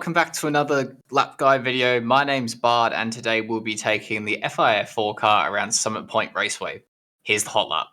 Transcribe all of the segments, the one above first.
welcome back to another lap guide video. My name's Bart, and today we'll be taking the FIA 4 car around Summit Point Raceway. Here's the hot lap.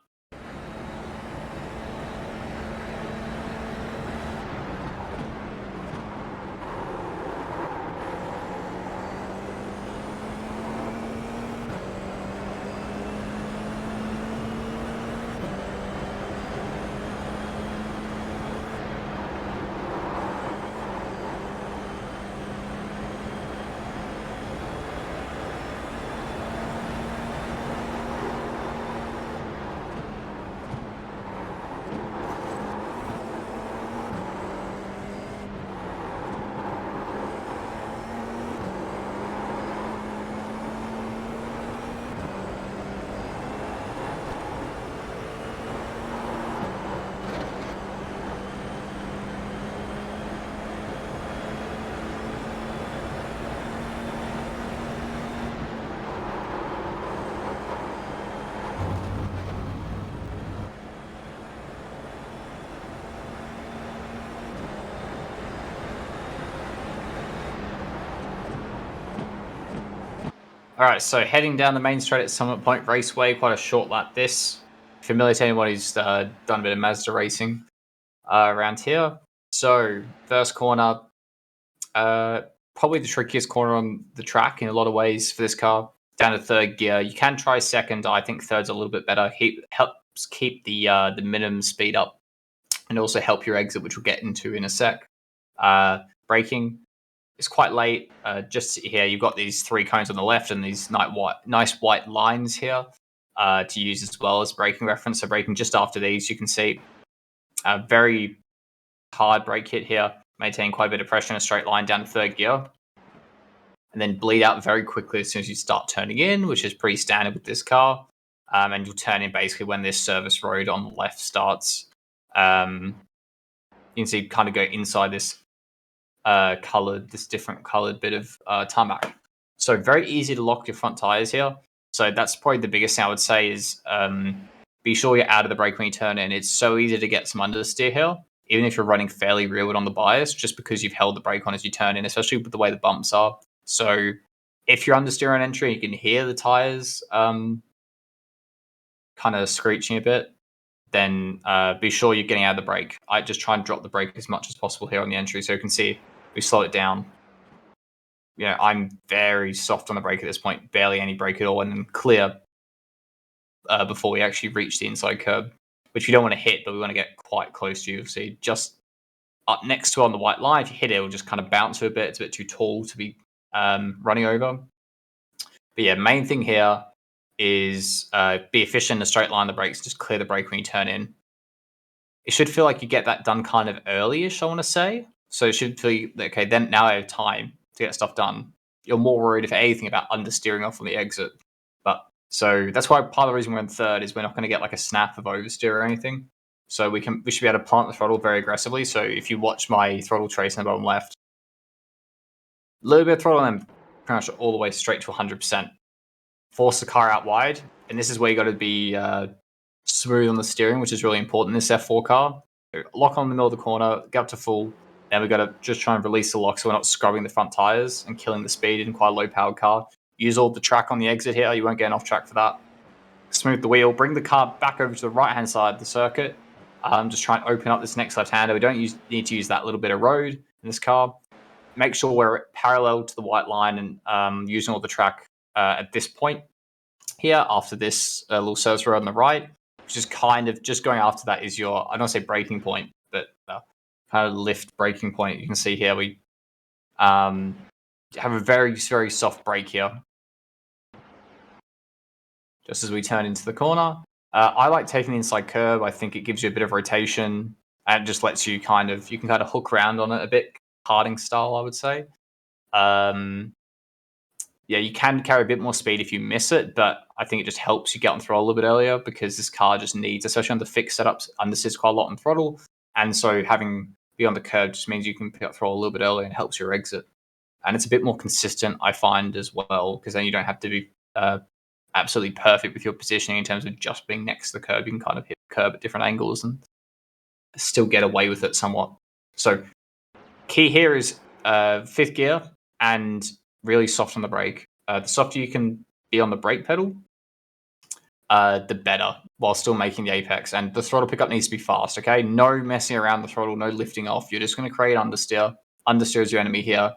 All right, so heading down the main straight at Summit Point Raceway, quite a short lap this. Familiar to anyone who's done a bit of Mazda racing around here. So first corner, probably the trickiest corner on the track in a lot of ways for this car. Down to third gear. You can try second. I think third's a little bit better. Helps keep the minimum speed up and also help your exit, which we'll get into in a sec. Braking is quite late. Just here, you've got these three cones on the left and these nice white lines here to use as well as braking reference. So braking just after these, you can see a very hard brake hit here. Maintain quite a bit of pressure in a straight line down to third gear. And then bleed out very quickly as soon as you start turning in, which is pretty standard with this car. And you'll turn in basically when this service road on the left starts. You can see kind of go inside this different colored bit of tarmac. So very easy to lock your front tires here. So that's probably the biggest thing I would say is be sure you're out of the brake when you turn in. It's so easy to get some understeer here, even if you're running fairly rearward on the bias, just because you've held the brake on as you turn in, especially with the way the bumps are. So if you're understeer on entry, you can hear the tires kind of screeching a bit, then be sure you're getting out of the brake. I just try and drop the brake as much as possible here on the entry so you can see we slow it down. You know, I'm very soft on the brake at this point, barely any brake at all, and then clear before we actually reach the inside curb, which we don't want to hit, but we want to get quite close to. You see, just up next to on the white line, if you hit it, it'll just kind of bounce a bit. It's a bit too tall to be running over. But yeah, main thing here is be efficient in a straight line. The brakes, just clear the brake when you turn in. It should feel like you get that done kind of early-ish, I want to say. So it should feel, okay, then now I have time to get stuff done. You're more worried, if anything, about understeering off on the exit. But so that's why part of the reason we're in third is we're not going to get like a snap of oversteer or anything. So we should be able to plant the throttle very aggressively. So if you watch my throttle trace in the bottom left, a little bit of throttle and pretty much all the way straight to 100%. Force the car out wide. And this is where you got to be smooth on the steering, which is really important in this F4 car. Lock on the middle of the corner, get up to full. Then we've got to just try and release the lock so we're not scrubbing the front tires and killing the speed in quite a low-powered car. Use all the track on the exit here. You won't get an off-track for that. Smooth the wheel. Bring the car back over to the right-hand side of the circuit. Just try and open up this next left-hander. We don't need to use that little bit of road in this car. Make sure we're parallel to the white line and using all the track at this point here after this little service road on the right. Which is kind of just going after that is your, I don't want to say breaking point, but kind of lift braking point. You can see here we have a very, very soft brake here. Just as we turn into the corner. I like taking the inside curb. I think it gives you a bit of rotation and it just lets you you can kind of hook around on it a bit, karting style, I would say. Yeah, you can carry a bit more speed if you miss it, but I think it just helps you get on throttle a little bit earlier because this car just needs, especially on the fixed setups, understeers quite a lot on throttle. And so having be on the curb just means you can pick up throttle a little bit earlier and helps your exit. And it's a bit more consistent, I find, as well, because then you don't have to be absolutely perfect with your positioning in terms of just being next to the curb. You can kind of hit the curb at different angles and still get away with it somewhat. So key here is fifth gear and really soft on the brake. The softer you can be on the brake pedal, the better, while still making the apex. And the throttle pickup needs to be fast, okay? No messing around the throttle, no lifting off. You're just going to create understeer. Understeer is your enemy here.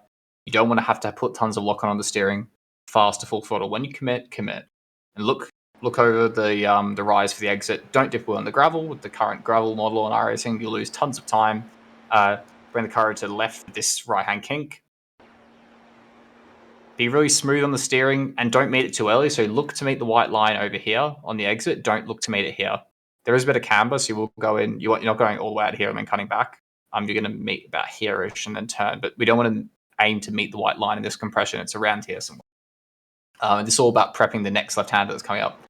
You don't want to have to put tons of lock on the steering. Fast to full throttle. When you commit. And look over the rise for the exit. Don't dip wheel on the gravel. With the current gravel model on iRacing, you'll lose tons of time. Bring the car to the left for this right-hand kink. Be really smooth on the steering and don't meet it too early. So look to meet the white line over here on the exit. Don't look to meet it here. There is a bit of camber, so you will go in. You're not going all the way out here and then cutting back. You're going to meet about here-ish and then turn. But we don't want to aim to meet the white line in this compression. It's around here somewhere. And this is all about prepping the next left-hander that's coming up.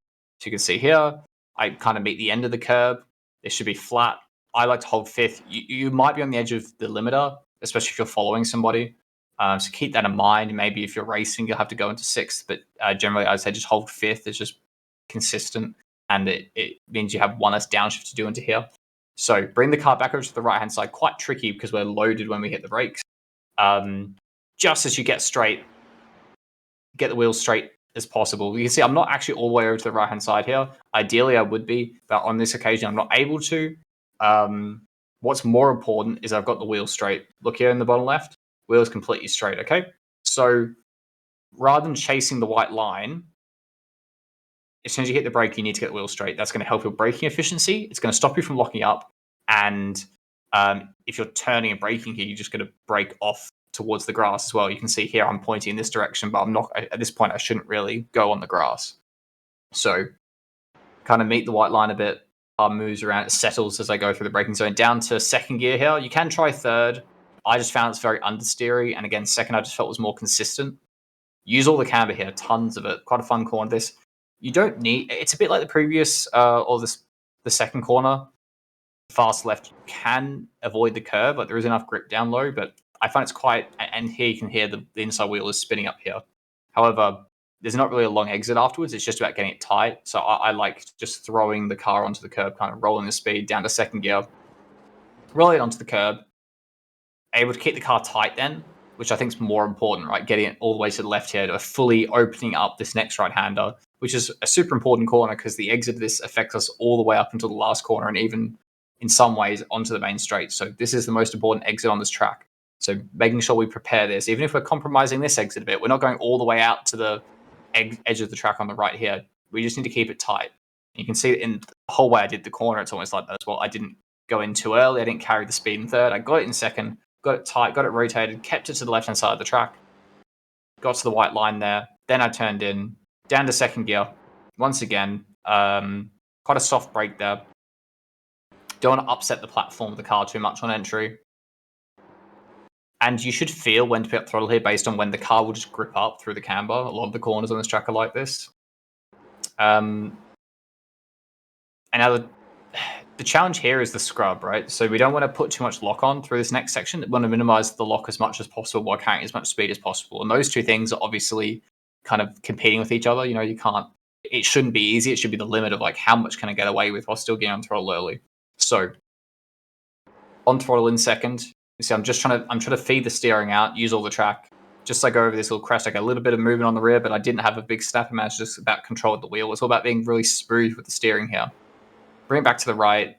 So you can see here, I kind of meet the end of the curb. It should be flat. I like to hold fifth. You might be on the edge of the limiter, especially if you're following somebody. So keep that in mind. Maybe if you're racing, you'll have to go into sixth. But generally, I'd say just hold fifth. It's just consistent. And it means you have one less downshift to do into here. So bring the car back over to the right-hand side. Quite tricky because we're loaded when we hit the brakes. Just as you get straight, get the wheels straight as possible. You can see I'm not actually all the way over to the right-hand side here. Ideally, I would be, but on this occasion, I'm not able to. What's more important is I've got the wheels straight. Look here in the bottom left. Wheels completely straight, okay? So rather than chasing the white line, as soon as you hit the brake, you need to get the wheels straight. That's going to help your braking efficiency. It's going to stop you from locking up. And if you're turning and braking here, you're just going to brake off towards the grass as well. You can see here I'm pointing in this direction, but I'm not at this point. I shouldn't really go on the grass. So kind of meet the white line a bit. Moves around, it settles as I go through the braking zone. Down to second gear here. You can try third. I just found it's very understeery, and again, second I just felt was more consistent. Use all the camber here, tons of it. Quite a fun corner. This you don't need. It's a bit like the previous or the second corner. Fast left, you can avoid the curve. Like there is enough grip down low, but I find it's quite. And here you can hear the inside wheel is spinning up here. However, there's not really a long exit afterwards. It's just about getting it tight. So I like just throwing the car onto the curb, kind of rolling the speed down to second gear, rolling it onto the curb, able to keep the car tight then, which I think is more important, right? Getting it all the way to the left here to fully opening up this next right-hander, which is a super important corner because the exit of this affects us all the way up until the last corner and even in some ways onto the main straight. So this is the most important exit on this track. So making sure we prepare this, even if we're compromising this exit a bit, we're not going all the way out to the edge of the track on the right here. We just need to keep it tight. And you can see in the whole way I did the corner, it's almost like that as well. I didn't go in too early. I didn't carry the speed in third. I got it in second, got it tight, got it rotated, kept it to the left-hand side of the track, got to the white line there. Then I turned in, down to second gear. Once again, quite a soft brake there. Don't want to upset the platform of the car too much on entry. And you should feel when to pick up throttle here based on when the car will just grip up through the camber. A lot of the corners on this track are like this. And now the challenge here is the scrub, right? So we don't want to put too much lock on through this next section. We want to minimize the lock as much as possible while carrying as much speed as possible. And those two things are obviously kind of competing with each other. You know, you can't, it shouldn't be easy. It should be the limit of like how much can I get away with while still getting on throttle early. So on throttle in second. You see, I'm trying to feed the steering out, use all the track. Just like over this little crest, I got a little bit of movement on the rear, but I didn't have a big snap. I managed just about control the wheel. It's all about being really smooth with the steering here. Bring it back to the right.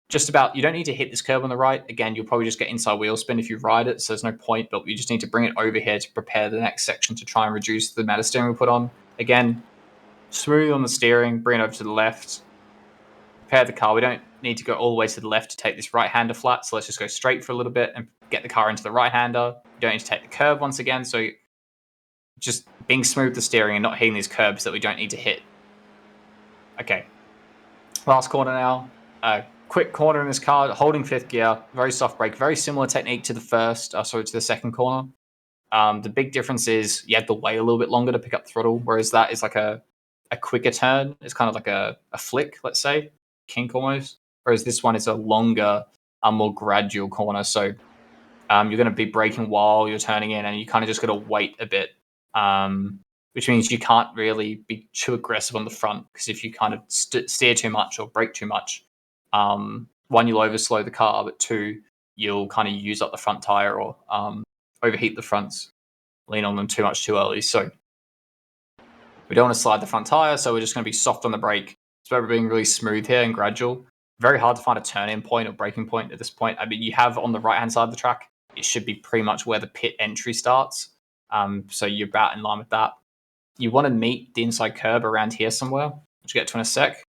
Just about, you don't need to hit this curve on the right. Again, you'll probably just get inside wheel spin if you ride it, so there's no point, but you just need to bring it over here to prepare the next section to try and reduce the amount of steering we put on. Again, smooth on the steering, bring it over to the left. Prepare the car. We don't need to go all the way to the left to take this right-hander flat, so let's just go straight for a little bit and get the car into the right-hander. You don't need to take the curve once again, so just being smooth with the steering and not hitting these curbs that we don't need to hit. Okay, last corner now. Quick corner in this car, holding fifth gear, very soft brake, very similar technique to to the second corner. The big difference is you have to wait a little bit longer to pick up throttle, whereas that is like a quicker turn. It's kind of like a flick, let's say, kink almost. Whereas this one is a longer, more gradual corner. So you're going to be braking while you're turning in, and you kind of just got to wait a bit, which means you can't really be too aggressive on the front because if you kind of steer too much or brake too much, one, you'll overslow the car, but two, you'll kind of use up the front tire or overheat the fronts, lean on them too much too early. So we don't want to slide the front tire, so we're just going to be soft on the brake. So we're being really smooth here and gradual. Very hard to find a turn-in point or braking point at this point. I mean, you have on the right-hand side of the track, it should be pretty much where the pit entry starts. So you're about in line with that. You want to meet the inside curb around here somewhere, which we'll get to in a sec.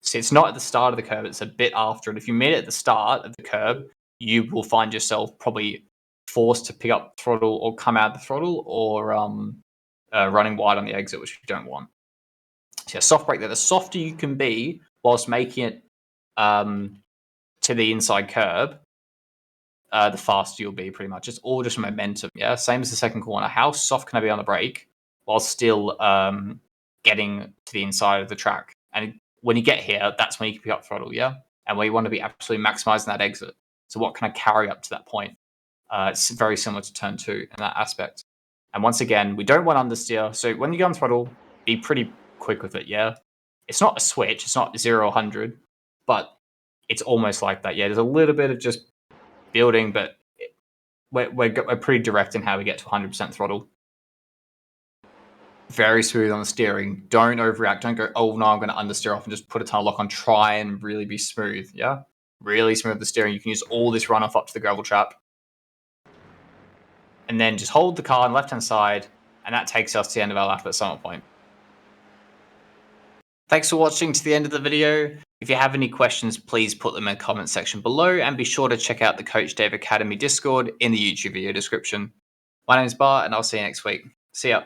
So it's not at the start of the curb, it's a bit after it. If you meet it at the start of the curb, you will find yourself probably forced to pick up throttle or come out of the throttle or running wide on the exit, which you don't want. So yeah, soft brake there. The softer you can be whilst making it to the inside curb, the faster you'll be pretty much. It's all just momentum, yeah? Same as the second corner. How soft can I be on the brake while still getting to the inside of the track? And when you get here, that's when you can pick up throttle, yeah? And where you want to be absolutely maximizing that exit. So what can I carry up to that point? It's very similar to turn 2 in that aspect. And once again, we don't want understeer. So when you go on throttle, be pretty quick with it, yeah? It's not a switch. It's not 0 or 100, but it's almost like that. Yeah, there's a little bit of just building, but we're pretty direct in how we get to 100% throttle. Very smooth on the steering. Don't overreact. Don't go, oh, no, I'm going to understeer off and just put a tire lock on. Try and really be smooth, yeah? Really smooth the steering. You can use all this runoff up to the gravel trap. And then just hold the car on the left-hand side, and that takes us to the end of our lap at some point. Thanks for watching to the end of the video. If you have any questions, please put them in the comment section below, and be sure to check out the Coach Dave Academy Discord in the YouTube video description. My name is Bart, and I'll see you next week. See ya.